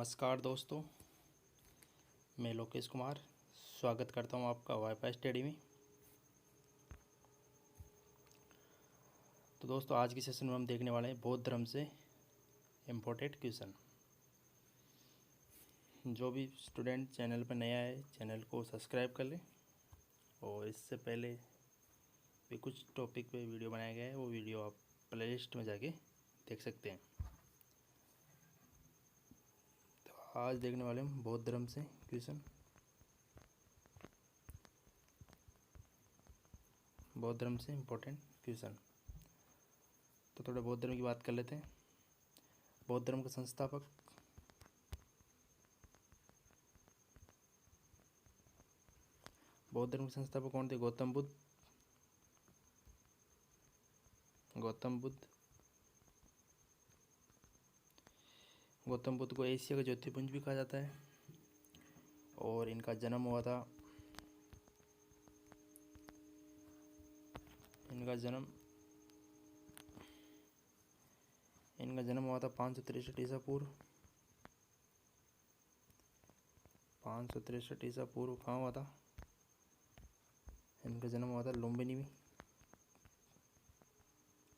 नमस्कार दोस्तों, मैं लोकेश कुमार स्वागत करता हूं आपका वाईफाई स्टडी में। तो दोस्तों, आज की सेशन में हम देखने वाले हैं बौद्ध धर्म से इम्पोर्टेंट क्वेश्चन। जो भी स्टूडेंट चैनल पर नया है, चैनल को सब्सक्राइब कर लें। और इससे पहले भी कुछ टॉपिक पे वीडियो बनाया गया है, वो वीडियो आप प्लेलिस्ट में जाके देख सकते हैं। तो आज देखने वाले हम बौद्ध धर्म से क्वेश्चन। बौद्ध धर्म से इम्पोर्टेंट क्वेश्चन। तो थोड़ा बौद्ध धर्म की बात कर लेते हैं। बौद्ध धर्म के संस्थापक बौद्ध धर्म के संस्थापक कौन थे? गौतम बुद्ध। गौतम बुद्ध को एशिया का ज्योतिर्पुंज भी कहा जाता है। और इनका जन्म हुआ था इनका जन्म 563 ईसा पूर्व। 563 ईसा पूर्व कहाँ हुआ था? इनका जन्म हुआ था लुम्बिनी में।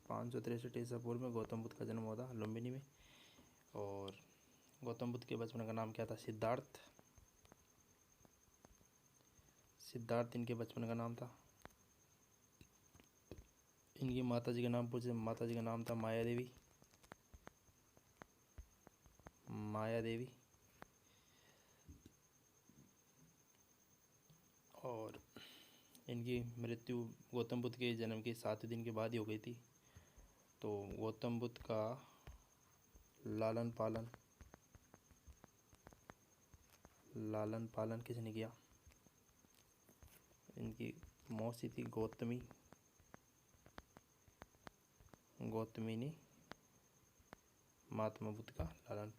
563 ईसा पूर्व में गौतम बुद्ध का जन्म हुआ था लुम्बिनी में। और गौतम बुद्ध के बचपन का नाम क्या था? सिद्धार्थ इनके बचपन का नाम था। इनकी माता जी का नाम पूछे, माता जी का नाम था माया देवी। और इनकी मृत्यु गौतम बुद्ध के जन्म के 7 दिन के बाद ही हो गई थी। तो गौतम बुद्ध का लालन पालन किसने किया? इनकी मौसी थी गौतमी ने महात्मा बुद्ध का लालन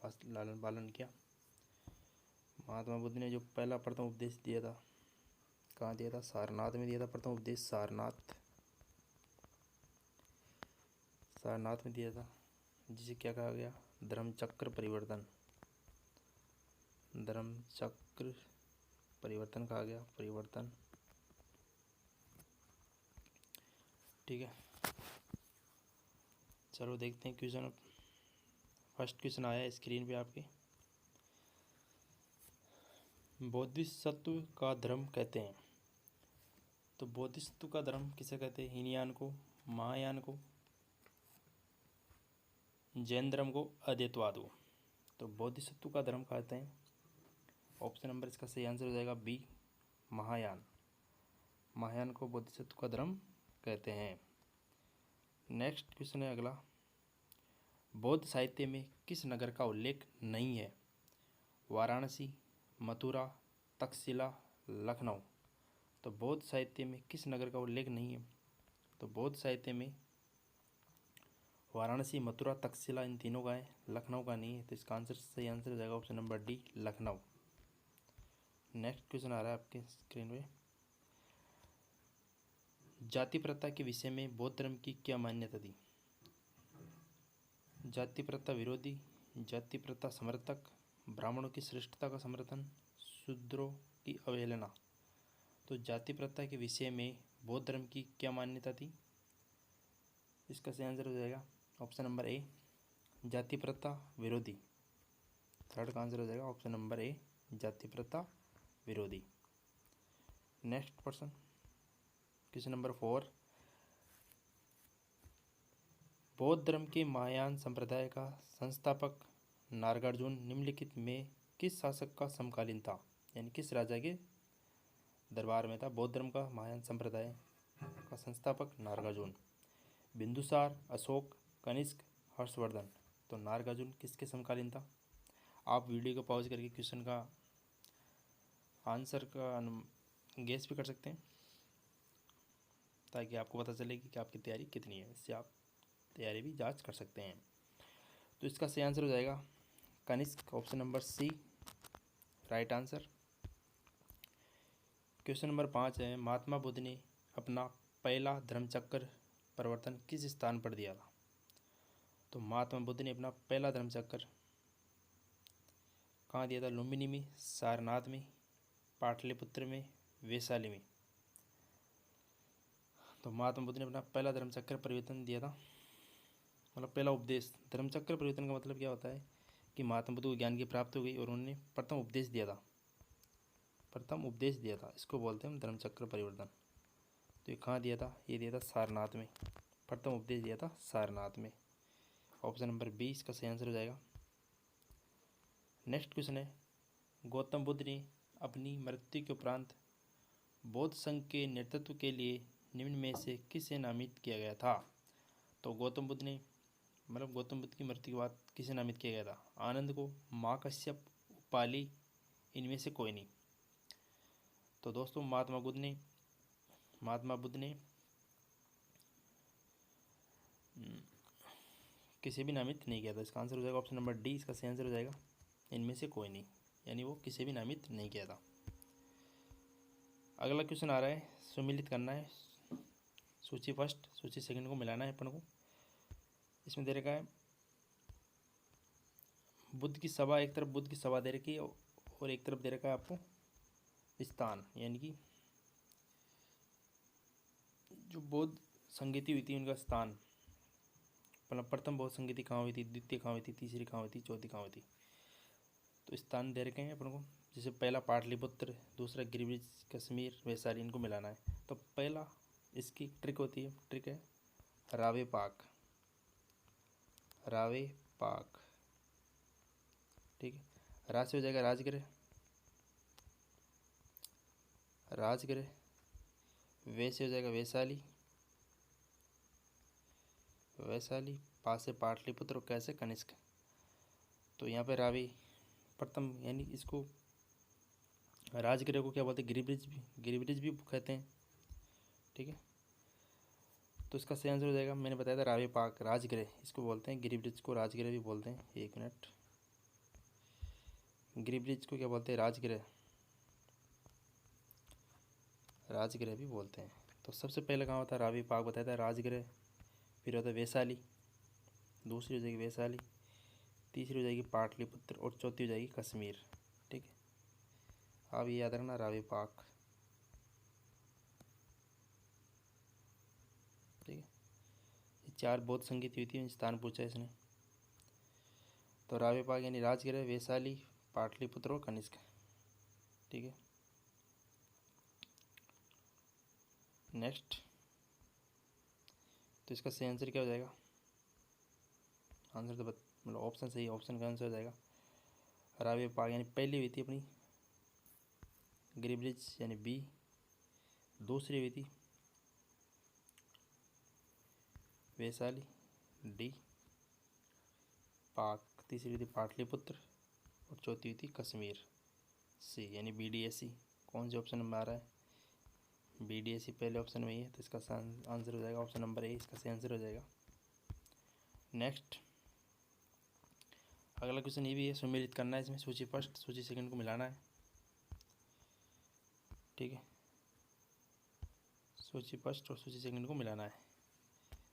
पालन किया। महात्मा बुद्ध ने जो पहला प्रथम उपदेश दिया था, कहाँ दिया था? सारनाथ में दिया था। प्रथम उपदेश सारनाथ में दिया था, जिसे क्या कहा गया? धर्मचक्र परिवर्तन कहा गया। ठीक है, चलो देखते हैं क्वेश्चन। अब फर्स्ट क्वेश्चन आया है स्क्रीन पे आपके। बोधिसत्व का धर्म कहते हैं। तो बोधिसत्व का धर्म किसे कहते हैं? हीनयान को, महायान को, जैन धर्म को, अद्वैतवाद को। तो बोधिसत्व का धर्म कहते हैं। ऑप्शन नंबर इसका सही आंसर हो जाएगा बी, महायान को बोधिसत्व का धर्म कहते हैं। नेक्स्ट क्वेश्चन है अगला। बौद्ध साहित्य में किस नगर का उल्लेख नहीं है? वाराणसी, मथुरा, तक्षशिला, लखनऊ। तो बौद्ध साहित्य में किस नगर का उल्लेख नहीं है? तो बौद्ध साहित्य में वाराणसी, मथुरा, तक्षशिला इन तीनों का है, लखनऊ का नहीं है। तो इसका आंसर सही आंसर हो जाएगा option number D, Lucknow. Next question आ रहा है आपके स्क्रीन पे। जाति प्रथा के विषय में बौद्ध धर्म की क्या मान्यता थी? जाति प्रथा विरोधी, जाति प्रथा समर्थक, ब्राह्मणों की श्रेष्ठता का समर्थन, शूद्रों की अवहेलना। तो जाति प्रथा के विषय में बौद्ध धर्म की क्या मान्यता थी? इसका सही आंसर हो जाएगा ऑप्शन नंबर ए, जाति प्रथा विरोधी। थर्ड का आंसर हो जाएगा ऑप्शन नंबर ए, जाति प्रथा विरोधी। Next person, question number 4। बौद्ध धर्म के महायान संप्रदाय का संस्थापक नागार्जुन निम्नलिखित में किस शासक का समकालीन था? यानी किस राजा के दरबार में था? बौद्ध धर्म का महायान संप्रदाय का संस्थापक नागार्जुन। बिंदुसार, अशोक, कनिष्क, हर्षवर्धन। तो नागार्जुन किसके समकालीन था? आप वीडियो को पॉज करके क्वेश्चन का आंसर का गेस भी कर सकते हैं, ताकि आपको पता चले कि आपकी तैयारी कितनी है। इससे आप तैयारी भी जांच कर सकते हैं। तो इसका सही आंसर हो जाएगा Kanishk, option number C, right answer. Question number 5 है। महात्मा बुद्ध ने अपना पहला धर्मचक्र परिवर्तन किस स्थान पर दिया था? तो महात्मा बुद्ध ने अपना पहला धर्मचक्र कहाँ दिया था? लुम्बिनी में, सारनाथ में, पाटलिपुत्र में, वैशाली में। तो महात्मा बुद्ध ने अपना पहला धर्मचक्र परिवर्तन दिया था, मतलब पहला उपदेश। धर्मचक्र परिवर्तन का मतलब क्या होता है कि महात्मा बुद्ध को ज्ञान की प्राप्ति हो गई और उन्होंने प्रथम उपदेश दिया था, प्रथम उपदेश दिया था, इसको बोलते हैं हम धर्मचक्र परिवर्तन। तो ये कहाँ दिया था? ये दिया था सारनाथ में, प्रथम उपदेश दिया था सारनाथ में। ऑप्शन नंबर बी इसका सही आंसर हो जाएगा। नेक्स्ट क्वेश्चन है, गौतम बुद्ध ने अपनी मृत्यु के उपरांत बौद्ध संघ के नेतृत्व के लिए निम्न में से किसे नामित किया गया था? तो गौतम बुद्ध ने, मतलब गौतम बुद्ध की मृत्यु के बाद किसे नामित किया गया था? आनंद को, महाकश्यप, उपाली, इनमें से कोई नहीं। तो दोस्तों महात्मा बुद्ध ने किसे भी नामित नहीं किया था। इसका आंसर हो जाएगा ऑप्शन नंबर डी, इसका सही आंसर हो जाएगा इनमें से कोई नहीं, यानी वो किसे भी नामित नहीं किया था। अगला क्वेश्चन आ रहा है, सम्मिलित करना है सूची फर्स्ट सूची सेकंड को मिलाना है अपन को। इसमें दे रखा है बुद्ध की सभा, एक तरफ बुद्ध की सभा दे रखी है और एक तरफ दे रखा है आपको स्थान, यानी कि जो बौद्ध संगीति हुई थी उनका स्थान, मतलब प्रथम बौद्ध संगीति कहाँ हुई थी, द्वितीय कहाँ हुई थी, तीसरी कहाँ हुई थी, चौथी कहाँ हुई थी। तो स्थान दे रखे हैं अपन को, जैसे पहला पाटलिपुत्र, दूसरा गिरिब्रिज, कश्मीर, वैशाली, इनको मिलाना है। तो पहला इसकी ट्रिक होती है, ट्रिक है रावे पाक, रावे पाक, ठीक है। रा से हो जाएगा राजगृह, राजगृह, वे से हो जाएगा वैशाली, वैशाली, पा से पाटलिपुत्र और कैसे कनिष्क। तो यहाँ पे रावी प्रथम, यानी इसको राजगृह को क्या बोलते हैं? गिरिब्रिज भी कहते हैं, ठीक है। तो इसका सही आंसर हो जाएगा, मैंने बताया था रावे पाक, राजगृह इसको बोलते हैं, गिरिब्रिज को राजगृह भी बोलते हैं। एक मिनट, गिरिब्रिज को क्या बोलते हैं? राजगृह, राजगृह भी बोलते हैं। तो सबसे पहले कहाँ होता है? रावी पाक बताया था, राजगृह, फिर होता है वैशाली, दूसरी हो जाएगी वैशाली, तीसरी हो जाएगी पाटलिपुत्र और चौथी हो जाएगी कश्मीर, ठीक है। अब ये याद रखना रावी पाक, ठीक है। ये चार बौद्ध संगीत हुई थी, स्थान पूछा है इसने। तो रावी पाक यानी राजगृह, वैशाली, पाटलिपुत्र और कनिष्क, ठीक है। नेक्स्ट, तो इसका सही आंसर क्या हो जाएगा? आंसर तो मतलब ऑप्शन सही, ऑप्शन का आंसर हो जाएगा रावी पाक, यानी पहली हुई थी अपनी गिरिब्रिज यानी बी, दूसरी हुई थी वैशाली डी, पाक, तीसरी हुई थी पाटलिपुत्र और चौथी हुई थी कश्मीर सी, यानी BDSC। कौन से ऑप्शन में आ रहा है? BDSC पहले ऑप्शन में ही है, तो इसका आंसर हो जाएगा ऑप्शन नंबर ए, इसका सही आंसर हो जाएगा। नेक्स्ट, अगला क्वेश्चन ये भी है, सम्मिलित करना है इसमें सूची फर्स्ट सूची सेकंड को मिलाना है, ठीक है। सूची फर्स्ट और सूची सेकंड को मिलाना है।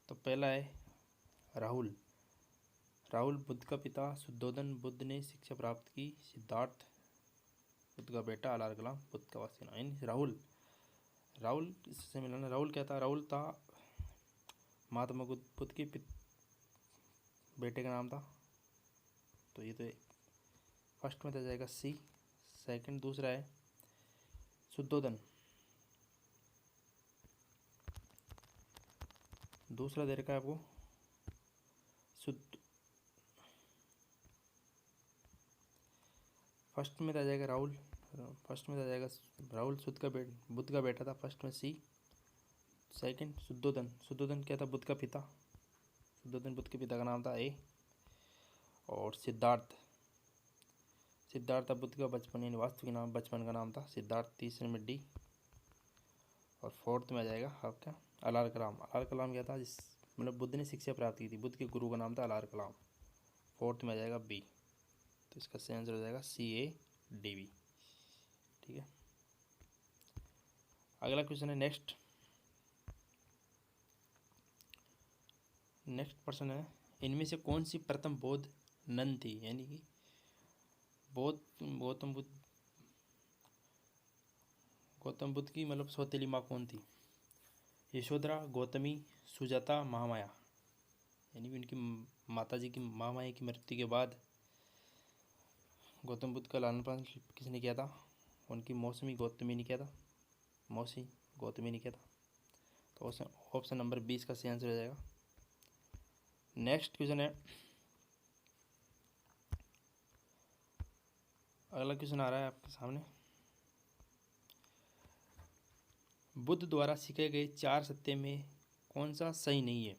तो पहला है राहुल, राहुल बुद्ध का पिता, शुद्धोधन बुद्ध ने शिक्षा प्राप्त की, सिद्धार्थ बुद्ध का बेटा, अलार कलाम बुद्ध का वास्यना, यानी राहुल, राहुल इससे मिलाना। राहुल क्या था? राहुल था महात्मा बुद्ध के बेटे का नाम था। तो ये तो फर्स्ट में तो जाएगा सी। सेकंड, दूसरा है शुद्धोधन, दूसरा दे रखा है आपको शुद्ध, फर्स्ट में तो आ जाएगा राहुल, फर्स्ट में तो आ जाएगा राहुल बुद्ध का बेटा था, फर्स्ट में सी। सेकंड शुद्धोधन, शुद्धोधन क्या था? बुद्ध का पिता, शुद्धोधन बुद्ध के पिता का नाम था ए। और सिद्धार्थ, सिद्धार्थ बुद्ध का बचपन यानी वास्तविक नाम, बचपन का नाम था सिद्धार्थ, तीसरे में डी। और फोर्थ में आ जाएगा आपका अलार कलाम, अलार कलाम क्या था? जिस मतलब बुद्ध ने शिक्षा प्राप्त की थी, बुद्ध के गुरु का नाम था अलार कलाम, फोर्थ में आ जाएगा बी। तो इसका सही आंसर हो जाएगा CADB, ठीक है। अगला क्वेश्चन है नेक्स्ट प्रश्न है, इनमें से कौन सी प्रथम बौद्ध नन थी? यानी कि गौतम बुद्ध की मतलब सौतेली माँ कौन थी? यशोधरा, गौतमी, सुजाता, महामाया। यानी कि उनकी माता जी की महामाया की मृत्यु के बाद गौतम बुद्ध का लालन पालन किसने किया था? उनकी मौसमी गौतमी ने किया था। मौसी गौतमी ने किया था। तो ऑप्शन नंबर 20 का सही आंसर हो जाएगा। नेक्स्ट क्वेश्चन है, अगला क्वेश्चन आ रहा है आपके सामने। बुद्ध द्वारा सीखे गए 4 सत्य में कौन सा सही नहीं है?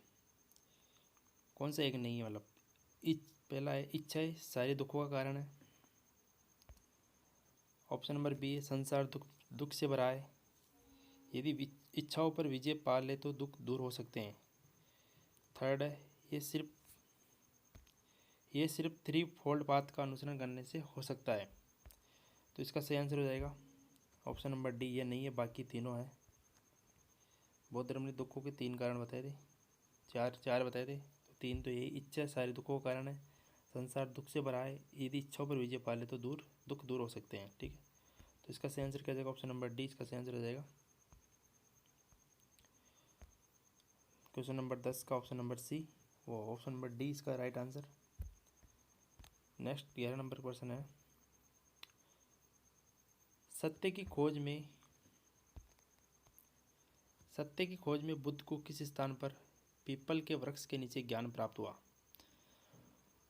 कौन सा एक नहीं है मतलब? पहला है इच्छा है सारे दुखों का कारण है। ऑप्शन नंबर बी है संसार दुख से भरा है। यदि इच्छाओं पर विजय पा ले तो दुख दूर हो सकते हैं। थर्ड है ये सिर्फ 3 फोल्ड पाथ का अनुसरण करने से हो सकता है। तो इसका सही आंसर हो जाएगा ऑप्शन नंबर डी, ये नहीं है, बाकी तीनों है। बौद्ध धर्म ने दुखों के 3 कारण बताए थे, चार बताए थे। तो 3 तो यही, इच्छा सारे दुखों का कारण है, संसार दुख से भरा है, यदि इच्छाओं पर विजय पा ले तो दुख दूर हो सकते हैं। ठीक है, तो इसका सही आंसर क्या जाएगा? ऑप्शन नंबर डी इसका सही आंसर हो जाएगा। क्वेश्चन नंबर 10 का ऑप्शन नंबर सी, वो ऑप्शन नंबर डी इसका right answer. Next 11 number question है, सत्य की खोज में बुद्ध को किस स्थान पर पीपल के वृक्ष के नीचे ज्ञान प्राप्त हुआ?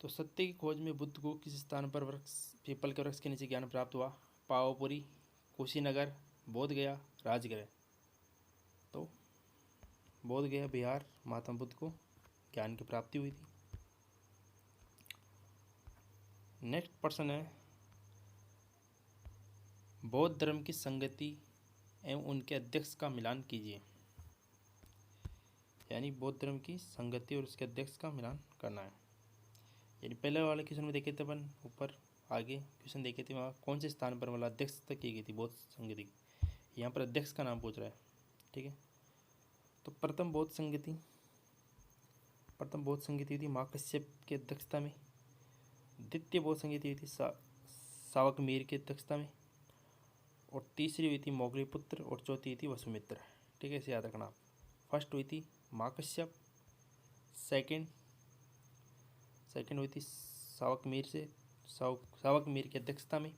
तो सत्य की खोज में बुद्ध को किस स्थान पर पीपल के वृक्ष के नीचे ज्ञान प्राप्त हुआ? पावापुरी, कुशीनगर, बोध गया, राजगृह। तो बोध गया बिहार महात्मा बुद्ध को ज्ञान की प्राप्ति हुई थी। नेक्स्ट प्रश्न है, बौद्ध धर्म की संगति एवं उनके अध्यक्ष का मिलान कीजिए। यानी बौद्ध धर्म की संगति और उसके अध्यक्ष का मिलान करना है। यानी पहले वाले क्वेश्चन में देखे थे अपन, ऊपर आगे क्वेश्चन देखे थे, वहाँ कौन से स्थान पर मतलब अध्यक्षता की गई थी बौद्ध संगति की, यहाँ पर अध्यक्ष का नाम पूछ रहा है। ठीक है, तो प्रथम बौद्ध संगति थी माँ कश्यप की अध्यक्षता में। द्वितीय बौद्ध संगति हुई थी सावक मीर की अध्यक्षता में। और तीसरी हुई थी मोगलीपुत्र और चौथी हुई थी वसुमित्र। ठीक है, इसे याद रखना आप। फर्स्ट हुई थी माँ कश्यप, सेकंड हुई थी सावक मीर की अध्यक्षता में।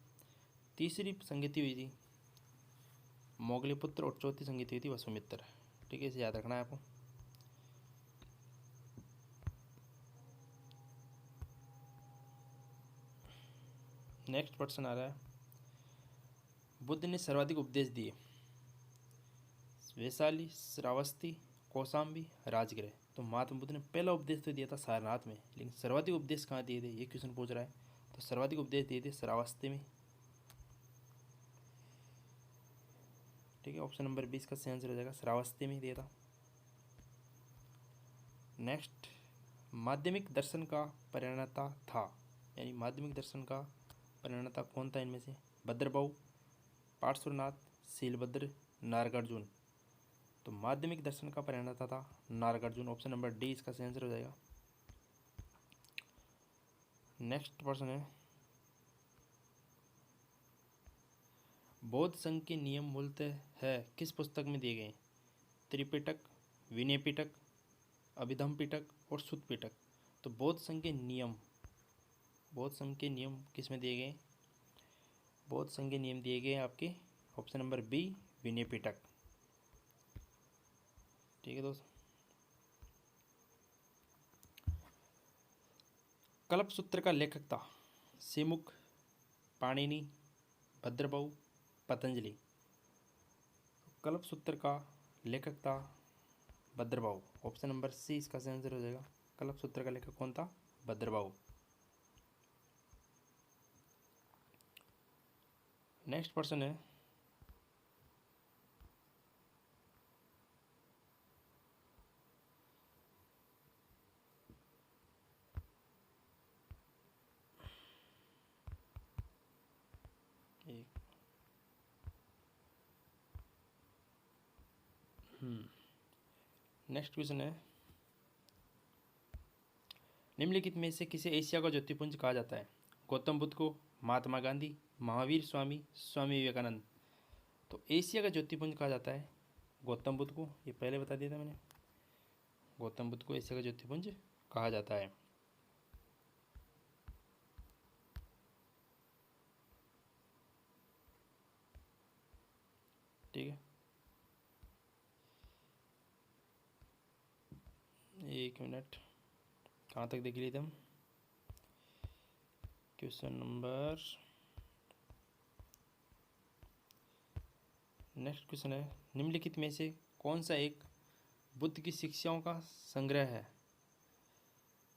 तीसरी संगति हुई थी मोगलीपुत्र और चौथी संगति हुई थी वसुमित्र। ठीक है, इसे याद रखना है आपको। नेक्स्ट प्रश्न आ रहा है, बुद्ध ने सर्वाधिक उपदेश दिए वैशाली, श्रावस्ती, कौशाम्बी, राजगृह। तो महात्मा बुद्ध ने पहला उपदेश तो दिया था सारनाथ में, लेकिन सर्वाधिक उपदेश कहाँ दिए थे, ये क्वेश्चन पूछ रहा है। तो सर्वाधिक उपदेश दिए थे श्रावस्ती में। ठीक है, ऑप्शन नंबर 20 का सही आंसर हो जाएगा, श्रावस्ती में दिया था। नेक्स्ट, माध्यमिक दर्शन का प्रणेता था, यानी माध्यमिक दर्शन का प्रणेता कौन था इनमें से? भद्रबाहु, पार्श्वनाथ, शीलभद्र, नागार्जुन। तो माध्यमिक दर्शन का प्रणेता था नागार्जुन। ऑप्शन नंबर डी इसका सही आंसर हो जाएगा। नेक्स्ट प्रश्न है, बौद्ध संघ के नियम मूलतः है किस पुस्तक में दिए गए? त्रिपिटक, विनय पिटक, अभिधम पिटक और सुत्त पिटक। तो बौद्ध संघ के नियम किस में दिए गए? बौद्ध संघ के नियम दिए गए आपके option number B, Vinaya Pitaka. ठीक है दोस्तों, कल्प सूत्र का लेखक था सिमुक, पाणिनि, भद्रबाहु, पतंजलि। कल्प सूत्र का लेखक था भद्रबाहु। ऑप्शन नंबर सी इसका सही आंसर हो जाएगा। कल्प सूत्र का लेखक कौन था? भद्रबाहु। नेक्स्ट प्रश्न है, नेक्स्ट क्वेश्चन है, निम्नलिखित में से किसे एशिया का ज्योतिपुंज कहा जाता है? गौतम बुद्ध को, महात्मा गांधी, महावीर स्वामी, स्वामी विवेकानंद। तो एशिया का ज्योतिपुंज कहा जाता है गौतम बुद्ध को, ये पहले बता दिया था मैंने। गौतम बुद्ध को एशिया का ज्योतिपुंज कहा जाता है। ठीक है, एक मिनट, कहाँ तक देख लिए थे हम? क्वेश्चन नंबर, नेक्स्ट क्वेश्चन है, निम्नलिखित में से कौन सा एक बुद्ध की शिक्षाओं का संग्रह है?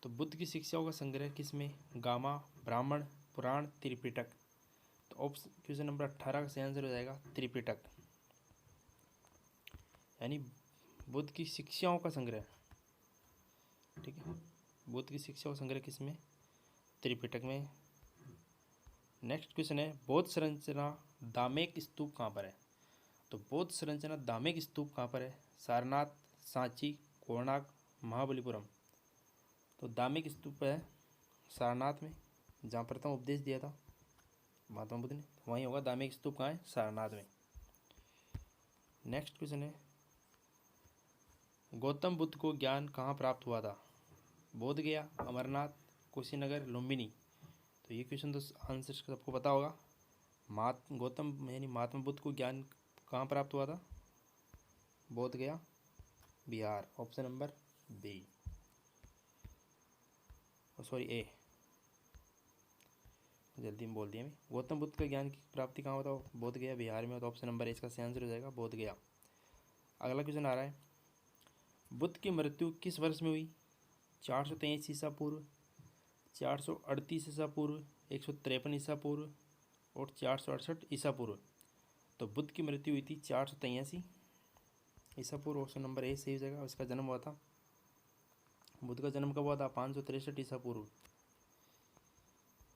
तो बुद्ध की शिक्षाओं का संग्रह किसमें? गामा, ब्राह्मण, पुराण, त्रिपिटक। तो ऑप्शन क्वेश्चन नंबर 18 का सही आंसर हो जाएगा त्रिपिटक, यानी बुद्ध की शिक्षाओं का संग्रह। ठीक है, बुद्ध की शिक्षाओं का संग्रह किसमें? त्रिपिटक में। नेक्स्ट क्वेश्चन है, बौद्ध संरचना दामेक स्तूप कहाँ पर है? तो बौद्ध संरचना दामेक स्तूप कहाँ पर है? सारनाथ, सांची, कोणार्क, महाबलीपुरम। तो दामेक स्तूप है सारनाथ में, जहाँ प्रथम उपदेश दिया था महात्मा बुद्ध ने, वहीं होगा दामेक स्तूप। कहाँ है? सारनाथ में। नेक्स्ट क्वेश्चन है, गौतम बुद्ध को ज्ञान कहाँ प्राप्त हुआ था? बोध गया, अमरनाथ, कुशीनगर, लुम्बिनी। तो ये क्वेश्चन तो आंसर सबको पता होगा। गौतम यानी महात्मा बुद्ध को ज्ञान कहाँ प्राप्त हुआ था? Bodh Gaya, Bihar. Option number B, sorry A, जल्दी में बोल दिया मैं। गौतम बुद्ध का ज्ञान की प्राप्ति कहाँ होता है? बोध गया, बिहार में। तो ऑप्शन नंबर ए इसका सही आंसर हो जाएगा, बोध गया। अगला क्वेश्चन आ रहा है, बुद्ध की मृत्यु किस वर्ष में हुई? 423 ईसा पूर्व, 438 ईसा पूर्व, 153 ईसा पूर्व और 468 ईसा पूर्व। तो बुद्ध की मृत्यु हुई थी 483 ईसा पूर्व, ऑप्शन नंबर ए सही हो जाएगा। उसका जन्म हुआ था, बुद्ध का जन्म कब हुआ था? 563 ईसा पूर्व,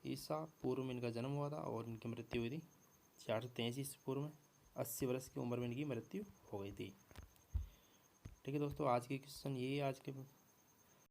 ईसा पूर्व में इनका जन्म हुआ था और इनकी मृत्यु हुई थी 483 ईसा पूर्व में। 80 वर्ष की उम्र में इनकी मृत्यु हो गई थी। ठीक है दोस्तों, आज के क्वेश्चन ये आज के